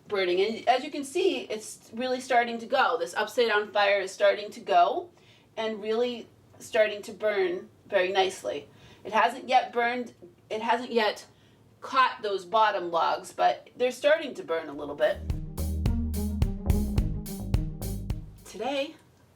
burning. And as you can see, it's really starting to go. This upside down fire is starting to go and really starting to burn very nicely. It hasn't yet burned, it hasn't yet caught those bottom logs, but they're starting to burn a little bit. Today,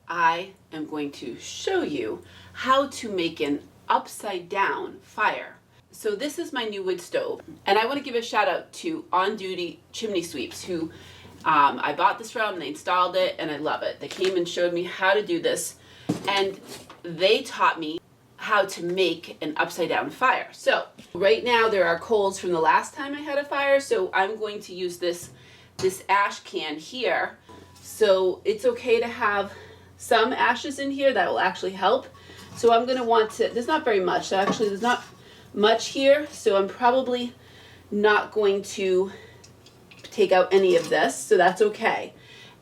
I am going to show you how to make an upside down fire. So this is my new wood stove, and I want to give a shout out to On Duty Chimney Sweeps, who I bought this from. They installed it and I love it. They came and showed me how to do this, and they taught me how to make an upside down fire. So right now there are coals from the last time I had a fire, so I'm going to use this ash can here. So it's okay to have some ashes in here. That will actually help. So I'm going to want to, there's not very much, actually there's not much here, so I'm probably not going to take out any of this, so that's okay.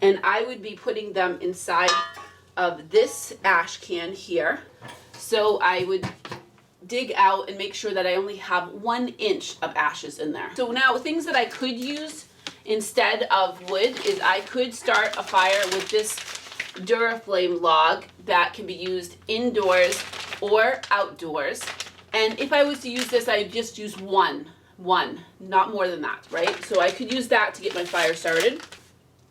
And I would be putting them inside of this ash can here. So I would dig out and make sure that I only have 1 inch of ashes in there. So now things that I could use instead of wood is I could start a fire with this Duraflame log that can be used indoors or outdoors. And if I was to use this, I'd just use one, not more than that, right? So I could use that to get my fire started.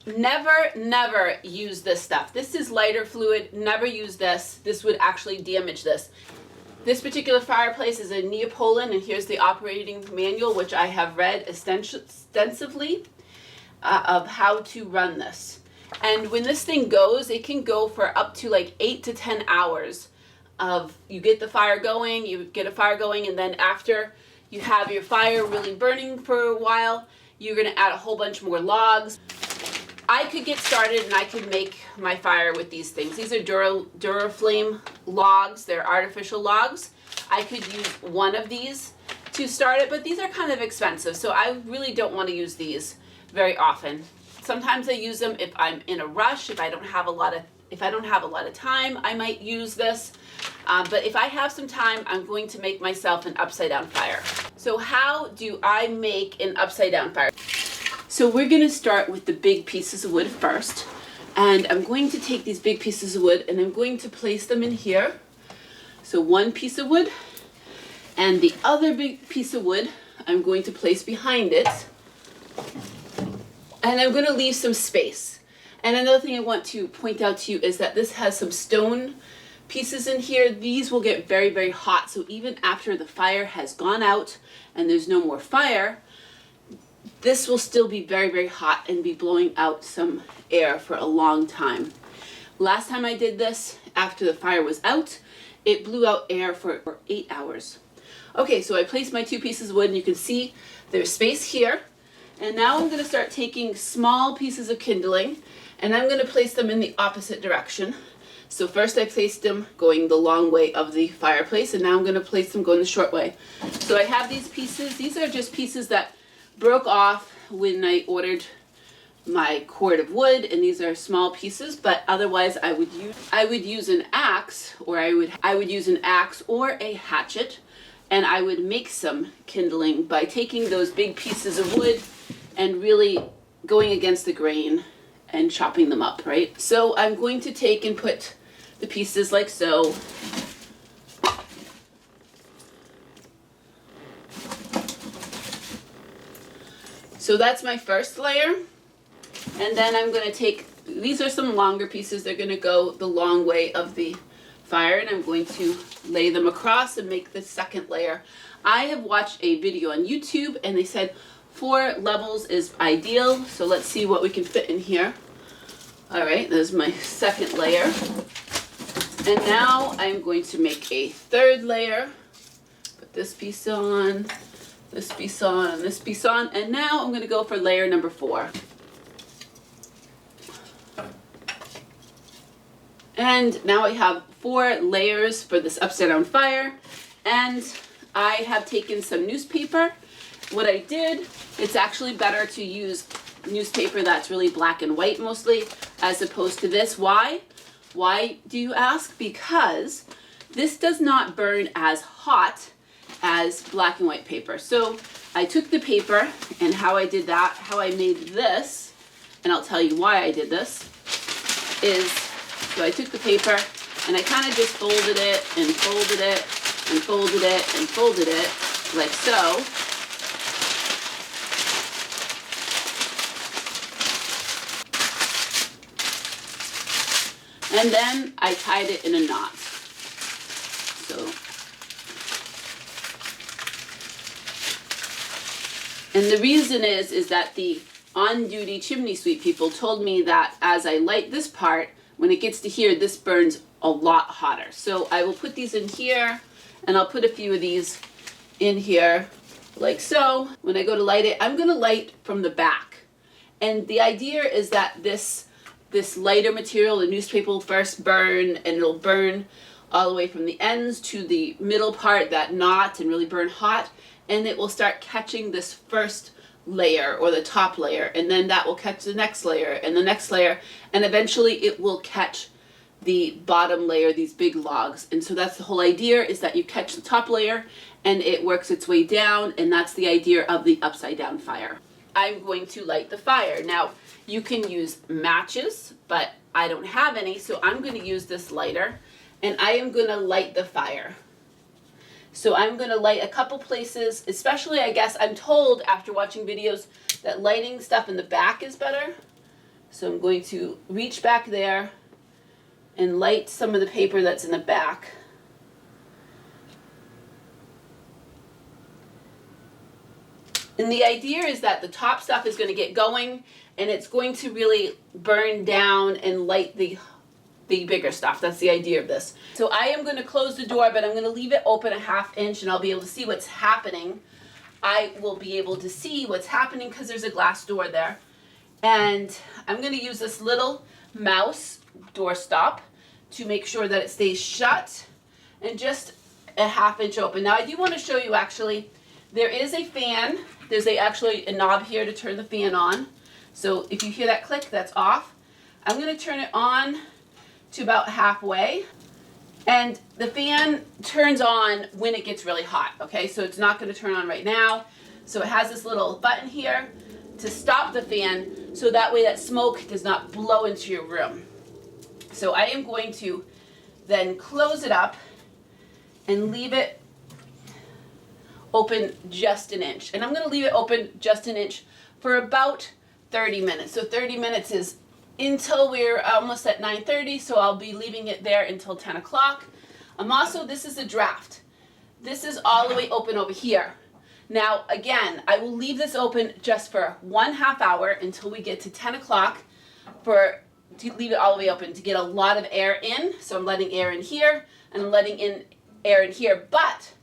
Never use this stuff. This is lighter fluid. Never use this. This would actually damage this. This particular fireplace is a Neapolitan, and here's the operating manual, which I have read extensively of how to run this. And when this thing goes, it can go for up to like 8 to 10 hours of you get the fire going, and then after you have your fire really burning for a while, you're gonna add a whole bunch more logs. I could get started and I could make my fire with these things. These are Duraflame logs. They're artificial logs. I could use one of these to start it, but these are kind of expensive, so I really don't want to use these very often. Sometimes I use them if I'm in a rush, if I don't have a lot of time, I might use this. But if I have some time, I'm going to make myself an upside down fire. So how do I make an upside down fire? So we're going to start with the big pieces of wood first, and I'm going to take these big pieces of wood and I'm going to place them in here. So one piece of wood, and the other big piece of wood I'm going to place behind it, and I'm going to leave some space. And another thing I want to point out to you is that this has some stone pieces in here. These will get very hot, so even after the fire has gone out and there's no more fire, this will still be very hot and be blowing out some air for a long time. Last time I did this, after the fire was out, it blew out air for 8 hours. Okay, so I placed my 2 pieces of wood, and you can see there's space here. And now I'm going to start taking small pieces of kindling, and I'm going to place them in the opposite direction. So first I placed them going the long way of the fireplace, and now I'm going to place them going the short way. So I have these pieces. These are just pieces that broke off when I ordered my cord of wood, and these are small pieces, but otherwise I would use an axe, or I would use an axe or a hatchet, and I would make some kindling by taking those big pieces of wood and really going against the grain and chopping them up, right? So I'm going to take and put the pieces like so. So that's my first layer, and then I'm going to take, these are some longer pieces, they're going to go the long way of the fire, and I'm going to lay them across and make the second layer. I have watched a video on YouTube, and they said 4 levels is ideal, so let's see what we can fit in here. Alright, there's my second layer, and now I'm going to make a third layer. Put this piece on, this piece on, and this piece on, and now I'm going to go for layer number 4. And now I have 4 layers for this upside down fire, and I have taken some newspaper. What I did, it's actually better to use newspaper that's really black and white mostly, as opposed to this. Why? Why do you ask? Because this does not burn as hot as black and white paper. So I took the paper, and how I did that, how I made this, and I'll tell you why I did this, is, so I took the paper, and I kind of just folded it, and folded it, and folded it, and folded it, like so. And then I tied it in a knot. So, and the reason is that the on-duty chimney sweep people told me that as I light this part, when it gets to here, this burns a lot hotter. So I will put these in here, and I'll put a few of these in here, like so. When I go to light it, I'm gonna light from the back. And the idea is that this lighter material, the newspaper, will first burn, and it'll burn all the way from the ends to the middle part, that knot, and really burn hot, and it will start catching this first layer or the top layer, and then that will catch the next layer and the next layer, and eventually it will catch the bottom layer, these big logs. And so that's the whole idea, is that you catch the top layer and it works its way down, and that's the idea of the upside down fire. I'm going to light the fire. Now, you can use matches, but I don't have any, so I'm going to use this lighter, and I am going to light the fire. So I'm going to light a couple places, especially, I guess, I'm told after watching videos that lighting stuff in the back is better. So I'm going to reach back there and light some of the paper that's in the back. And the idea is that the top stuff is going to get going, and it's going to really burn down and light the bigger stuff. That's the idea of this. So I am going to close the door, but I'm going to leave it open a 1/2 inch, and I'll be able to see what's happening. I will be able to see what's happening because there's a glass door there. And I'm going to use this little mouse door stop to make sure that it stays shut and just a 1/2 inch open. Now I do want to show you, actually, there is a fan. There's actually a knob here to turn the fan on. So if you hear that click, that's off. I'm going to turn it on to about halfway. And the fan turns on when it gets really hot, okay? So it's not going to turn on right now. So it has this little button here to stop the fan, so that way that smoke does not blow into your room. So I am going to then close it up and leave it open just an inch. And I'm going to leave it open just an inch for about 30 minutes. So 30 minutes is until we're almost at 9:30, so I'll be leaving it there until 10 o'clock. Also, this is a draft. This is all the way open over here. Now, again, I will leave this open just for 1/2 hour until we get to 10 o'clock to leave it all the way open to get a lot of air in. So I'm letting air in here, and I'm letting in air in here, but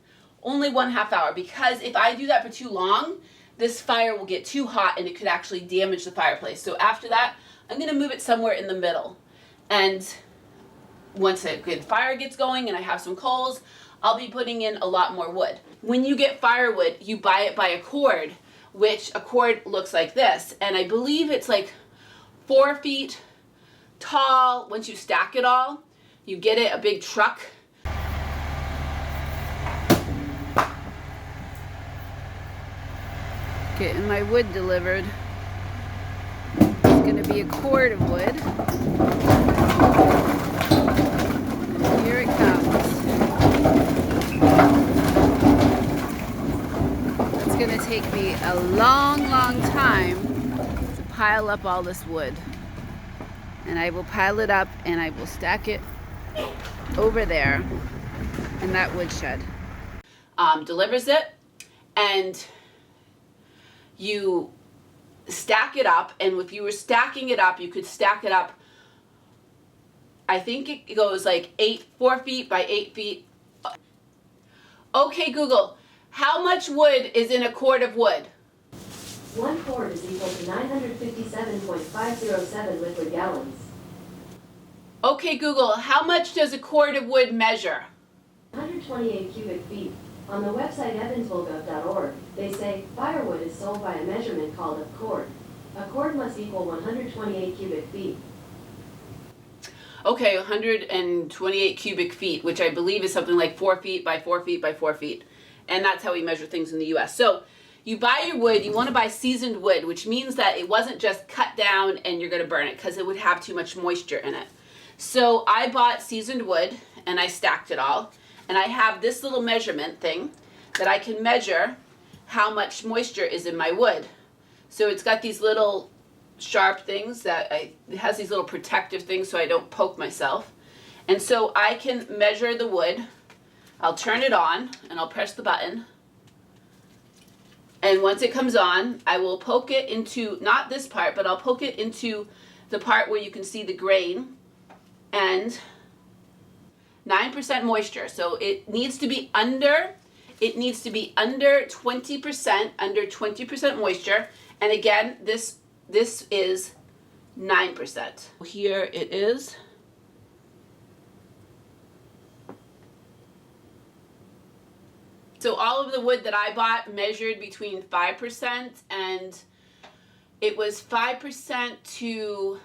only 1/2 hour, because if I do that for too long, this fire will get too hot and it could actually damage the fireplace. So after that, I'm going to move it somewhere in the middle. And once a good fire gets going and I have some coals, I'll be putting in a lot more wood. When you get firewood, you buy it by a cord, which a cord looks like this. And I believe it's like 4 feet tall. Once you stack it all, you get it, a big truck. Getting my wood delivered. It's going to be a cord of wood. And here it comes. It's going to take me a long, long time to pile up all this wood. And I will pile it up and I will stack it over there in that woodshed. Delivers it, and you stack it up, and if you were stacking it up, you could stack it up, I think it goes like 4 feet by 8 feet. Okay, Google, how much wood is in a cord of wood? 1 quart is equal to 957.507 liquid gallons. Okay, Google, how much does a cord of wood measure? 128 cubic feet. On the website evansvillegov.org, they say firewood is sold by a measurement called a cord. A cord must equal 128 cubic feet. Okay, 128 cubic feet, which I believe is something like 4 feet by 4 feet by 4 feet. And that's how we measure things in the US. So you buy your wood, you want to buy seasoned wood, which means that it wasn't just cut down and you're going to burn it because it would have too much moisture in it. So I bought seasoned wood and I stacked it all. And I have this little measurement thing that I can measure how much moisture is in my wood. So it's got these little sharp things it has these little protective things so I don't poke myself. And so I can measure the wood. I'll turn it on and I'll press the button. And once it comes on, I will poke it into, not this part, but I'll poke it into the part where you can see the grain, and 9% moisture. So it needs to be under 20%, under 20% moisture. And again, this is 9%. Here it is. So all of the wood that I bought measured between 5% and it was 5% to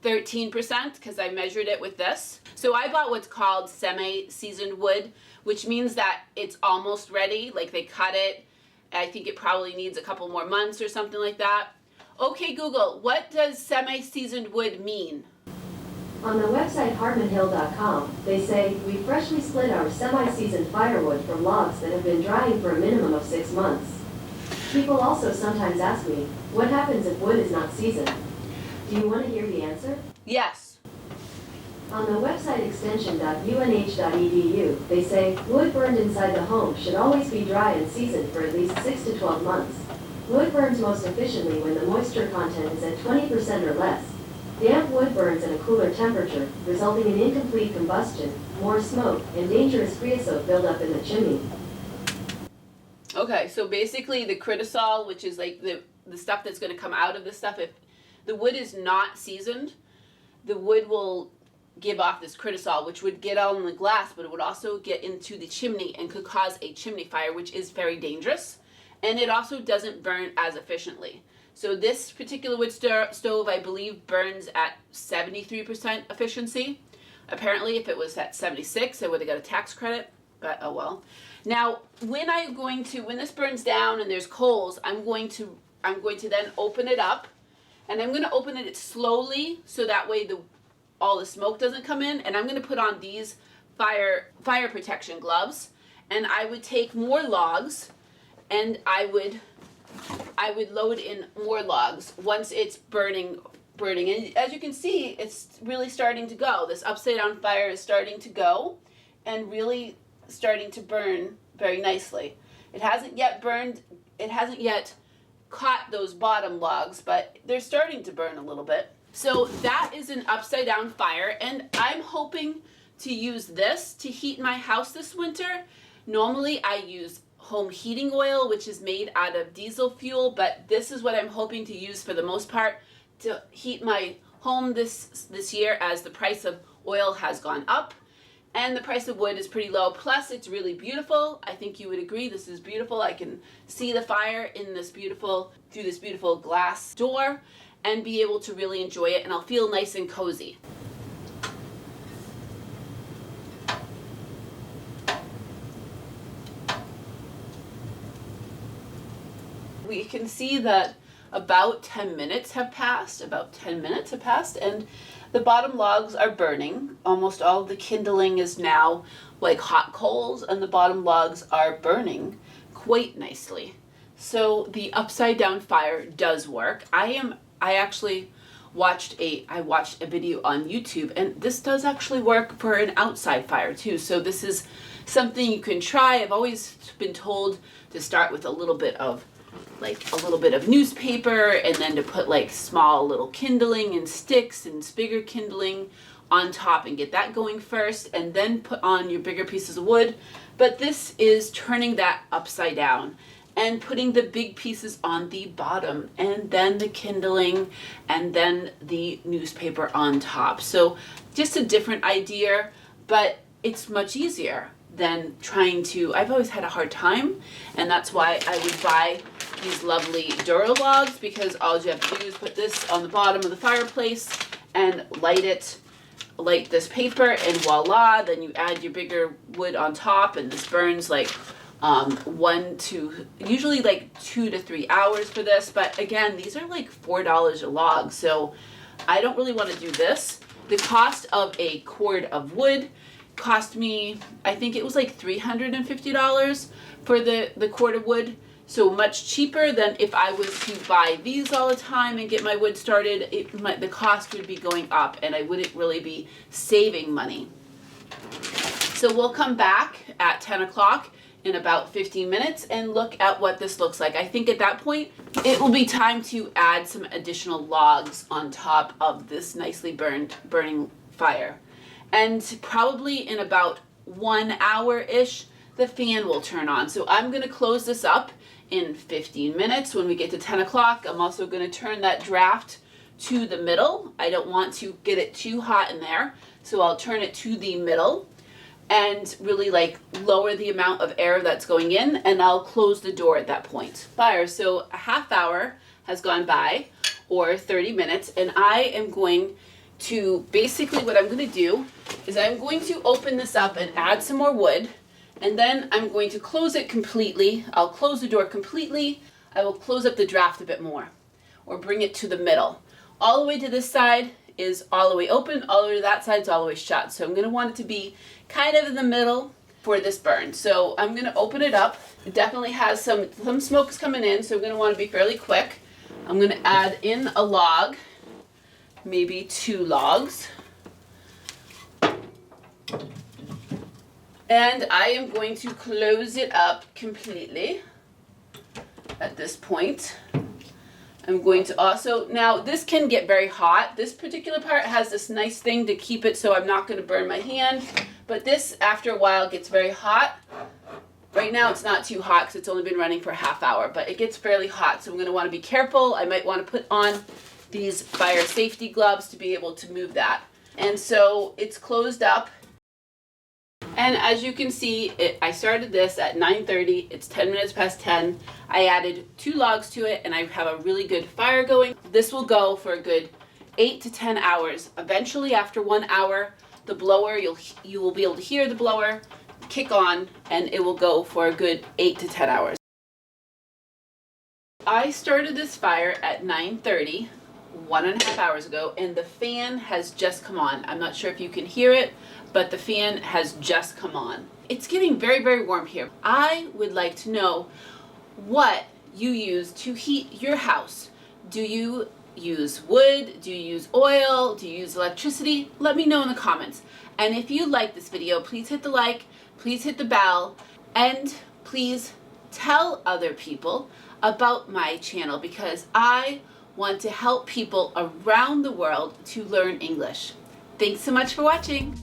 13% because I measured it with this. So I bought what's called semi-seasoned wood, which means that it's almost ready. Like they cut it. I think it probably needs a couple more months or something like that. Okay, Google, what does semi-seasoned wood mean? On the website hartmanhill.com, they say, we freshly split our semi-seasoned firewood from logs that have been drying for a minimum of 6 months. People also sometimes ask me, what happens if wood is not seasoned? Do you want to hear the answer? Yes. On the website extension.unh.edu, they say, wood burned inside the home should always be dry and seasoned for at least 6 to 12 months. Wood burns most efficiently when the moisture content is at 20% or less. Damp wood burns at a cooler temperature, resulting in incomplete combustion, more smoke, and dangerous creosote buildup in the chimney. Okay, so basically the critosol, which is like the stuff that's going to come out of this stuff, if the wood is not seasoned, the wood will give off this critosol, which would get on the glass, but it would also get into the chimney and could cause a chimney fire, which is very dangerous. And it also doesn't burn as efficiently. So this particular wood stove, I believe, burns at 73% efficiency. Apparently, if it was at 76, I would have got a tax credit, but oh well. Now, when this burns down and there's coals, I'm going to then open it up, and I'm going to open it slowly so that way all the smoke doesn't come in. And I'm going to put on these fire protection gloves, and I would take more logs, and I would load in more logs once it's burning. And as you can see, it's really starting to go. This upside down fire is starting to go and really starting to burn very nicely. It hasn't yet caught those bottom logs, but they're starting to burn a little bit. So that is an upside down fire, and I'm hoping to use this to heat my house this winter. Normally I use home heating oil, which is made out of diesel fuel, but this is what I'm hoping to use for the most part to heat my home this year, as the price of oil has gone up and the price of wood is pretty low. Plus it's really beautiful. I think you would agree this is beautiful. I can see the fire through this beautiful glass door and be able to really enjoy it, and I'll feel nice and cozy. We can see that about 10 minutes have passed, and the bottom logs are burning. Almost all of the kindling is now like hot coals, and the bottom logs are burning quite nicely. So the upside down fire does work. I actually watched a video on YouTube, and this does actually work for an outside fire too. So this is something you can try. I've always been told to start with a little bit of newspaper, and then to put like small little kindling and sticks and bigger kindling on top and get that going first, and then put on your bigger pieces of wood. But this is turning that upside down and putting the big pieces on the bottom, and then the kindling, and then the newspaper on top. So just a different idea, but it's much easier than I've always had a hard time, and that's why I would buy these lovely Dura logs, because all you have to do is put this on the bottom of the fireplace and light this paper, and voila, then you add your bigger wood on top, and this burns like usually like 2 to 3 hours for this. But again, these are like $4 a log, so I don't really want to do this. The cost of a cord of wood cost me, I think it was like $350 for the cord of wood. So much cheaper than if I was to buy these all the time and get my wood started. The cost would be going up and I wouldn't really be saving money. So we'll come back at 10 o'clock in about 15 minutes and look at what this looks like. I think at that point, it will be time to add some additional logs on top of this nicely burning fire. And probably in about 1 hour-ish, the fan will turn on. So I'm gonna close this up in 15 minutes. When we get to 10 o'clock, I'm also gonna turn that draft to the middle. I don't want to get it too hot in there, so I'll turn it to the middle and really like lower the amount of air that's going in, and I'll close the door at that point. Fire, so a half hour has gone by, or 30 minutes, and I am going to, basically what I'm gonna do is I'm going to open this up and add some more wood, and then I'm going to close it completely. I'll close the door completely. I will close up the draft a bit more, or bring it to the middle. All the way to this side is all the way open, all the way to that side is all the way shut. So I'm gonna want it to be kind of in the middle for this burn. So I'm gonna open it up. It definitely has some smoke's coming in, so I'm gonna wanna be fairly quick. I'm gonna add in a log, maybe 2 logs. And I am going to close it up completely at this point. I'm going to also, now this can get very hot. This particular part has this nice thing to keep it so I'm not going to burn my hand. But this, after a while, gets very hot. Right now it's not too hot because it's only been running for a half hour, but it gets fairly hot. So I'm going to want to be careful. I might want to put on these fire safety gloves to be able to move that. And so it's closed up. And as you can see, I started this at 9:30. It's 10 minutes past 10. I added 2 logs to it and I have a really good fire going. This will go for a good 8 to 10 hours. Eventually, after 1 hour, the blower, you will be able to hear the blower kick on and it will go for a good 8 to 10 hours. I started this fire at 9:30, 1.5 hours ago, and the fan has just come on. I'm not sure if you can hear it, but the fan has just come on. It's getting very, very warm here. I would like to know what you use to heat your house. Do you use wood? Do you use oil? Do you use electricity? Let me know in the comments. And if you like this video, please hit the like, please hit the bell, and please tell other people about my channel because I want to help people around the world to learn English. Thanks so much for watching.